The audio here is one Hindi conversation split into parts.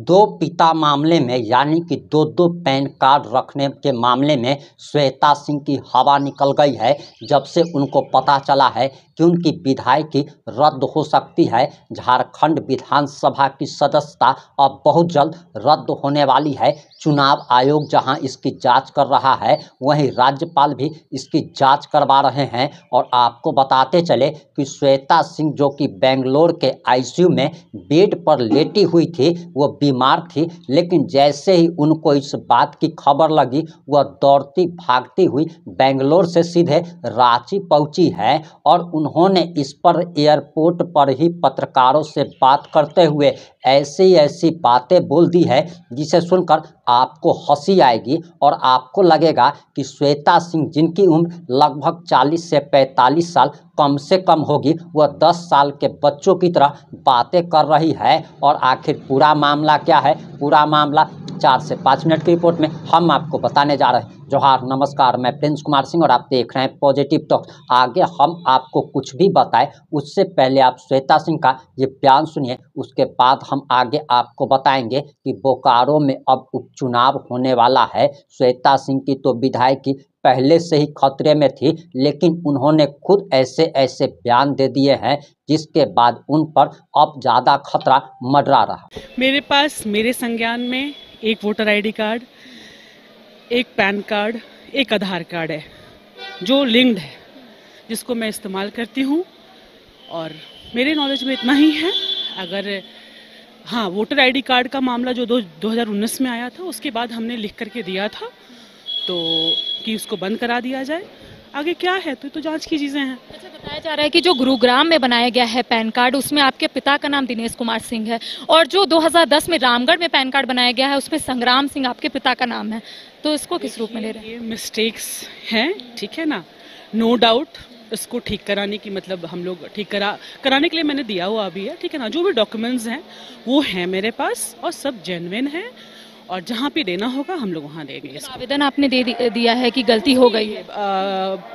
दो पिता मामले में यानी कि दो दो पैन कार्ड रखने के मामले में श्वेता सिंह की हवा निकल गई है। जब से उनको पता चला है कि उनकी विधायकी रद्द हो सकती है। झारखंड विधानसभा की सदस्यता अब बहुत जल्द रद्द होने वाली है। चुनाव आयोग जहां इसकी जांच कर रहा है, वहीं राज्यपाल भी इसकी जांच करवा रहे हैं। और आपको बताते चले कि श्वेता सिंह जो कि बेंगलोर के आईसीयू में बेड पर लेटी हुई थी, वो बीमार थी, लेकिन जैसे ही उनको इस बात की खबर लगी, वह दौड़ती भागती हुई बेंगलोर से सीधे रांची पहुंची है। और उन्होंने इस पर एयरपोर्ट पर ही पत्रकारों से बात करते हुए ऐसी ऐसी बातें बोल दी है जिसे सुनकर आपको हंसी आएगी और आपको लगेगा कि श्वेता सिंह, जिनकी उम्र लगभग 40 से 45 साल कम से कम होगी, वह 10 साल के बच्चों की तरह बातें कर रही है। और आखिर पूरा मामला क्या है, पूरा मामला 4 से 5 मिनट की रिपोर्ट में हम आपको बताने जा रहे हैं। जोहार, नमस्कार, मैं प्रिंस कुमार सिंह और आप देख रहे हैं पॉजिटिव टॉक। आगे हम आपको कुछ भी बताएं उससे पहले आप श्वेता सिंह का ये बयान सुनिए, उसके बाद हम आगे आपको बताएंगे कि बोकारो में अब उपचुनाव होने वाला है। श्वेता सिंह की तो विधायकी पहले से ही खतरे में थी, लेकिन उन्होंने खुद ऐसे ऐसे बयान दे दिए हैं जिसके बाद उन पर अब ज़्यादा खतरा मंडरा रहा। मेरे पास मेरे संज्ञान में एक वोटर आईडी कार्ड, एक पैन कार्ड, एक आधार कार्ड है जो लिंक्ड है, जिसको मैं इस्तेमाल करती हूँ। और मेरे नॉलेज में इतना ही है। अगर हाँ, वोटर आईडी कार्ड का मामला जो 2019 में आया था, उसके बाद हमने लिख करके दिया था तो कि उसको बंद करा दिया जाए। आगे क्या है तो जांच की चीज़ें हैं। अच्छा, बताया जा रहा है कि जो गुरुग्राम में बनाया गया है पैन कार्ड, उसमें आपके पिता का नाम दिनेश कुमार सिंह है, और जो 2010 में रामगढ़ में पैन कार्ड बनाया गया है उसमें संग्राम सिंह आपके पिता का नाम है। तो इसको किस रूप में ले रहे हैं? ये मिस्टेक्स हैं, ठीक है ना, नो डाउट। इसको ठीक कराने की मतलब हम लोग ठीक कराने के लिए मैंने दिया हुआ अभी है, ठीक है ना। जो भी डॉक्यूमेंट्स हैं वो हैं मेरे पास और सब जेन्युइन है, और जहाँ पे देना होगा हम लोग वहाँ देंगे। आवेदन आपने दिया है कि गलती हो गई है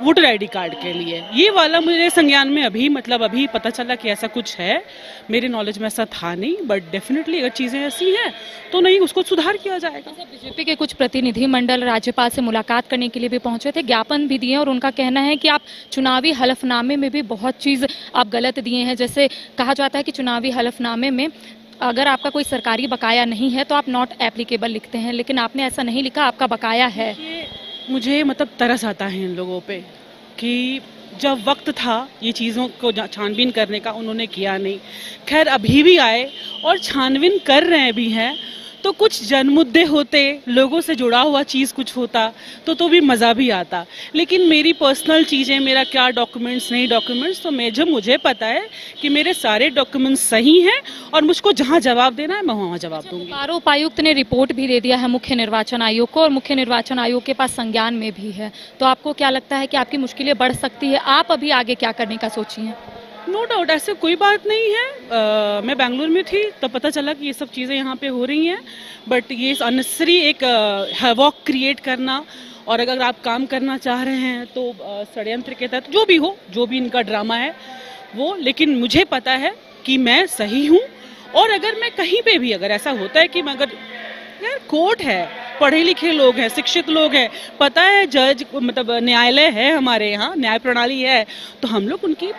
वोटर आईडी कार्ड के लिए? ये वाला मुझे संज्ञान में अभी पता चला कि ऐसा कुछ है। मेरे नॉलेज में ऐसा था नहीं, बट डेफिनेटली अगर चीज़ें ऐसी हैं तो नहीं, उसको सुधार किया जाएगा। बीजेपी के कुछ प्रतिनिधि मंडल राज्यपाल से मुलाकात करने के लिए भी पहुंचे थे, ज्ञापन भी दिए, और उनका कहना है कि आप चुनावी हलफनामे में भी बहुत चीज़ आप गलत दिए हैं। जैसे कहा जाता है कि चुनावी हलफनामे में अगर आपका कोई सरकारी बकाया नहीं है तो आप नॉट एप्लीकेबल लिखते हैं, लेकिन आपने ऐसा नहीं लिखा, आपका बकाया है। मुझे तरस आता है इन लोगों पे कि जब वक्त था ये चीज़ों को छानबीन करने का, उन्होंने किया नहीं। खैर, अभी भी आए और छानबीन कर रहे भी हैं तो कुछ जन मुद्दे होते, लोगों से जुड़ा हुआ चीज़ कुछ होता तो भी मज़ा भी आता। लेकिन मेरी पर्सनल चीज़ें, मेरा क्या डॉक्यूमेंट्स नहीं डॉक्यूमेंट्स, तो मुझे पता है कि मेरे सारे डॉक्यूमेंट्स सही हैं और मुझको जहां जवाब देना है मैं वहां जवाब दूंगी। बोकारो उपायुक्त ने रिपोर्ट भी दे दिया है मुख्य निर्वाचन आयोग को, और मुख्य निर्वाचन आयोग के पास संज्ञान में भी है। तो आपको क्या लगता है कि आपकी मुश्किलें बढ़ सकती है? आप अभी आगे क्या करने का सोची हैं? नो डाउट, ऐसे कोई बात नहीं है। मैं बेंगलुरु में थी तब पता चला कि ये सब चीज़ें यहाँ पे हो रही हैं, बट ये अननेसेसरी एक हैवॉक क्रिएट करना, और अगर आप काम करना चाह रहे हैं तो षड्यंत्र के तहत जो भी हो, जो भी इनका ड्रामा है वो, लेकिन मुझे पता है कि मैं सही हूँ। और अगर मैं कहीं पे भी अगर ऐसा होता है कि मैं अगर, यार कोर्ट है, पढ़े लिखे लोग हैं, शिक्षित लोग हैं, पता है जज न्यायालय है, हमारे यहाँ न्याय प्रणाली है, तो हम लोग उनकी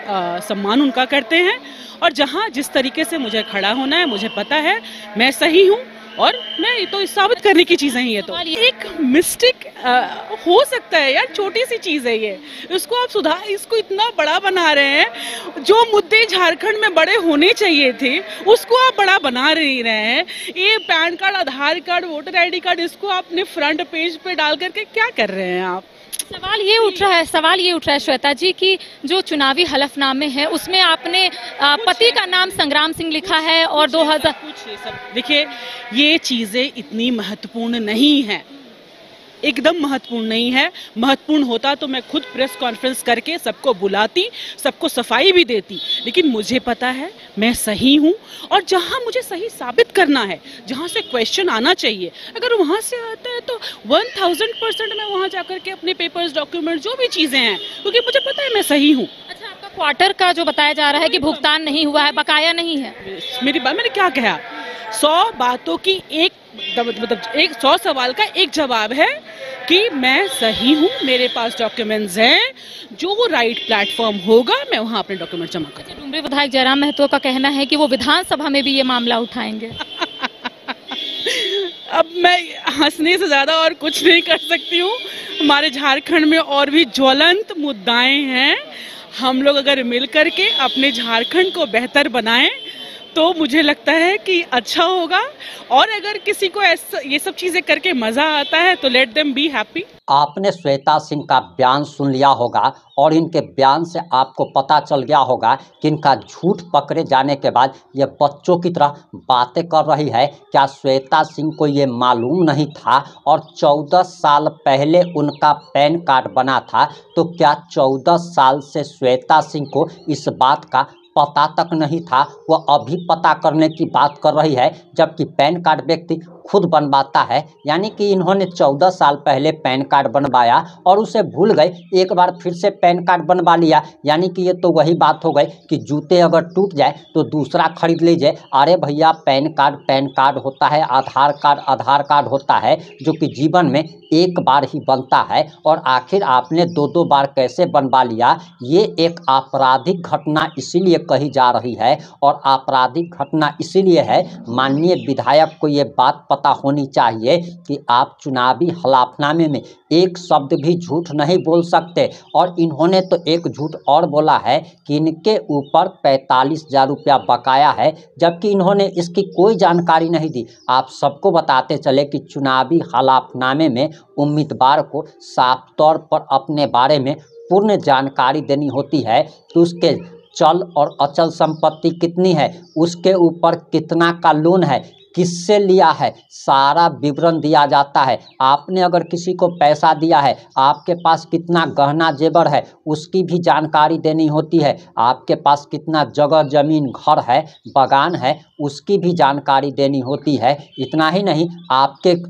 सम्मान उनका करते हैं। और जहाँ जिस तरीके से मुझे खड़ा होना है, मुझे पता है मैं सही हूँ, और मैं तो साबित करने की चीज़ें हैं। ये तो एक मिस्टेक हो सकता है यार, छोटी सी चीज़ है ये, इसको आप इसको इतना बड़ा बना रहे हैं। जो मुद्दे झारखंड में बड़े होने चाहिए थे उसको आप बड़ा बना नहीं रहे हैं। ये पैन कार्ड, आधार कार्ड, वोटर आईडी कार्ड, इसको आपने फ्रंट पेज पे डाल करके क्या कर रहे हैं आप? सवाल ये उठ रहा है श्वेता जी कि जो चुनावी हलफनामे है उसमें आपने पति का नाम संग्राम सिंह लिखा है, और 2000 देखिए, ये चीजें इतनी महत्वपूर्ण नहीं है, एकदम महत्वपूर्ण नहीं है। महत्वपूर्ण होता तो मैं खुद प्रेस कॉन्फ्रेंस करके सबको बुलाती, सबको सफाई भी देती। लेकिन मुझे पता है मैं सही हूँ, और जहाँ मुझे सही साबित करना है, जहाँ से क्वेश्चन आना चाहिए, अगर वहाँ से आता है तो 1000% मैं वहाँ जाकर के अपने पेपर्स, डॉक्यूमेंट, जो भी चीज़ें हैं, क्योंकि मुझे पता है मैं सही हूँ। अच्छा, आपका क्वार्टर का जो बताया जा रहा है कि भुगतान नहीं हुआ है, बकाया नहीं है, मेरी बात, मैंने क्या कहा, 100 बातों की एक मतलब 100 सवाल का एक जवाब है कि मैं सही हूँ, मेरे पास डॉक्यूमेंट्स हैं, जो वो राइट प्लेटफॉर्म होगा मैं वहाँ अपने डॉक्यूमेंट जमा करूँगा। डुमरी विधायक जयराम महतो का कहना है कि वो विधानसभा में भी ये मामला उठाएंगे। अब मैं हंसने से ज़्यादा और कुछ नहीं कर सकती हूँ। हमारे झारखंड में और भी ज्वलंत मुद्दाएं हैं। हम लोग अगर मिल करके अपने झारखंड को बेहतर बनाएं तो मुझे लगता है कि अच्छा होगा। और अगर किसी को ऐसा ये सब चीज़ें करके मज़ा आता है तो लेट देम बी हैप्पी। आपने श्वेता सिंह का बयान सुन लिया होगा और इनके बयान से आपको पता चल गया होगा कि इनका झूठ पकड़े जाने के बाद ये बच्चों की तरह बातें कर रही है। क्या श्वेता सिंह को ये मालूम नहीं था? और 14 साल पहले उनका पैन कार्ड बना था, तो क्या 14 साल से श्वेता सिंह को इस बात का पता तक नहीं था? वह अभी पता करने की बात कर रही है, जबकि पैन कार्ड व्यक्ति खुद बनवाता है। यानी कि इन्होंने 14 साल पहले पैन कार्ड बनवाया और उसे भूल गए, एक बार फिर से पैन कार्ड बनवा लिया। यानी कि ये तो वही बात हो गई कि जूते अगर टूट जाए तो दूसरा खरीद लीजिए। अरे भैया, पैन कार्ड होता है, आधार कार्ड होता है, जो कि जीवन में एक बार ही बनता है। और आखिर आपने 2-2 बार कैसे बनवा लिया? ये एक आपराधिक घटना इसीलिए कही जा रही है, और आपराधिक घटना इसीलिए है, माननीय विधायक को ये बात पता होनी चाहिए कि आप चुनावी हलफनामे में एक शब्द भी झूठ नहीं बोल सकते। और इन्होंने तो एक झूठ और बोला है कि इनके ऊपर 45,000 रुपया बकाया है, जबकि इन्होंने इसकी कोई जानकारी नहीं दी। आप सबको बताते चले कि चुनावी हलफनामे में उम्मीदवार को साफ तौर पर अपने बारे में पूर्ण जानकारी देनी होती है कि उसके चल और अचल संपत्ति कितनी है, उसके ऊपर कितना का लोन है, किससे लिया है, सारा विवरण दिया जाता है। आपने अगर किसी को पैसा दिया है, आपके पास कितना गहना जेवर है, उसकी भी जानकारी देनी होती है। आपके पास कितना जगह जमीन घर है, बगान है, उसकी भी जानकारी देनी होती है। इतना ही नहीं,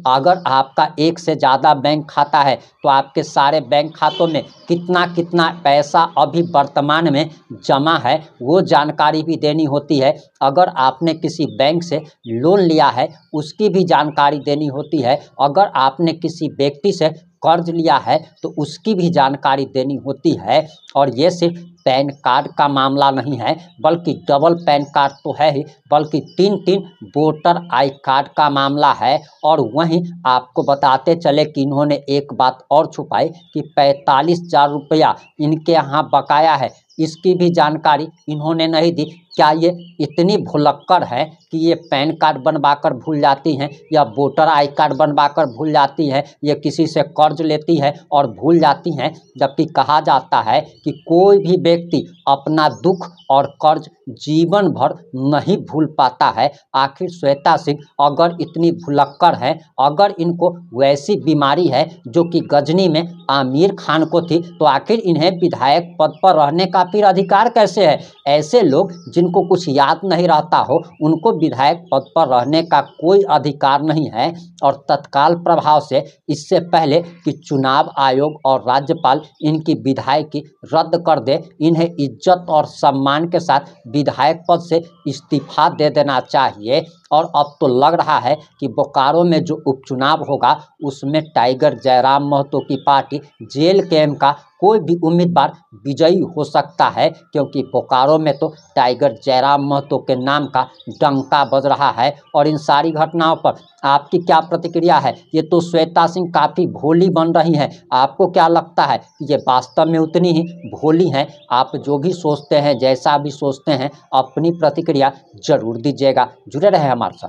अगर आपका एक से ज़्यादा बैंक खाता है तो आपके सारे बैंक खातों में कितना पैसा अभी वर्तमान में जमा है, वो जानकारी भी देनी होती है। अगर आपने किसी बैंक से लोन लिया है, उसकी भी जानकारी देनी होती है। अगर आपने किसी व्यक्ति से कर्ज लिया है तो उसकी भी जानकारी देनी होती है। और ये सिर्फ पैन कार्ड का मामला नहीं है, बल्कि डबल पैन कार्ड तो है ही, बल्कि 3 वोटर आई कार्ड का मामला है। और वहीं आपको बताते चले कि इन्होंने एक बात और छुपाई कि 45,000 रुपया इनके यहाँ बकाया है, इसकी भी जानकारी इन्होंने नहीं दी। क्या ये इतनी भुलक्कड़ है कि ये पैन कार्ड बनवाकर भूल जाती हैं, या वोटर आई कार्ड बनवाकर भूल जाती हैं, ये किसी से कर्ज लेती है और भूल जाती हैं? जबकि कहा जाता है कि कोई भी व्यक्ति अपना दुख और कर्ज जीवन भर नहीं भूल पाता है। आखिर श्वेता सिंह अगर इतनी भुलक्कड़ है, अगर इनको वैसी बीमारी है जो कि गजनी में आमिर खान को थी, तो आखिर इन्हें विधायक पद पर रहने का फिर अधिकार कैसे है? ऐसे लोग जिनको कुछ याद नहीं रहता हो, उनको विधायक पद पर रहने का कोई अधिकार नहीं है। और तत्काल प्रभाव से इससे पहले कि चुनाव आयोग और राज्यपाल इनकी विधायकी रद्द कर दे, इन्हें इज्जत और सम्मान के साथ विधायक पद से इस्तीफा दे देना चाहिए। और अब तो लग रहा है कि बोकारो में जो उपचुनाव होगा उसमें टाइगर जयराम महतो की पार्टी JLKM का कोई भी उम्मीदवार विजयी हो सकता है, क्योंकि बोकारो में तो टाइगर जयराम महतो के नाम का डंका बज रहा है। और इन सारी घटनाओं पर आपकी क्या प्रतिक्रिया है? ये तो श्वेता सिंह काफ़ी भोली बन रही हैं। आपको क्या लगता है कि ये वास्तव में उतनी ही भोली हैं? आप जो भी सोचते हैं, जैसा भी सोचते हैं, अपनी प्रतिक्रिया जरूर दीजिएगा। जुड़े रहे हमारे साथ।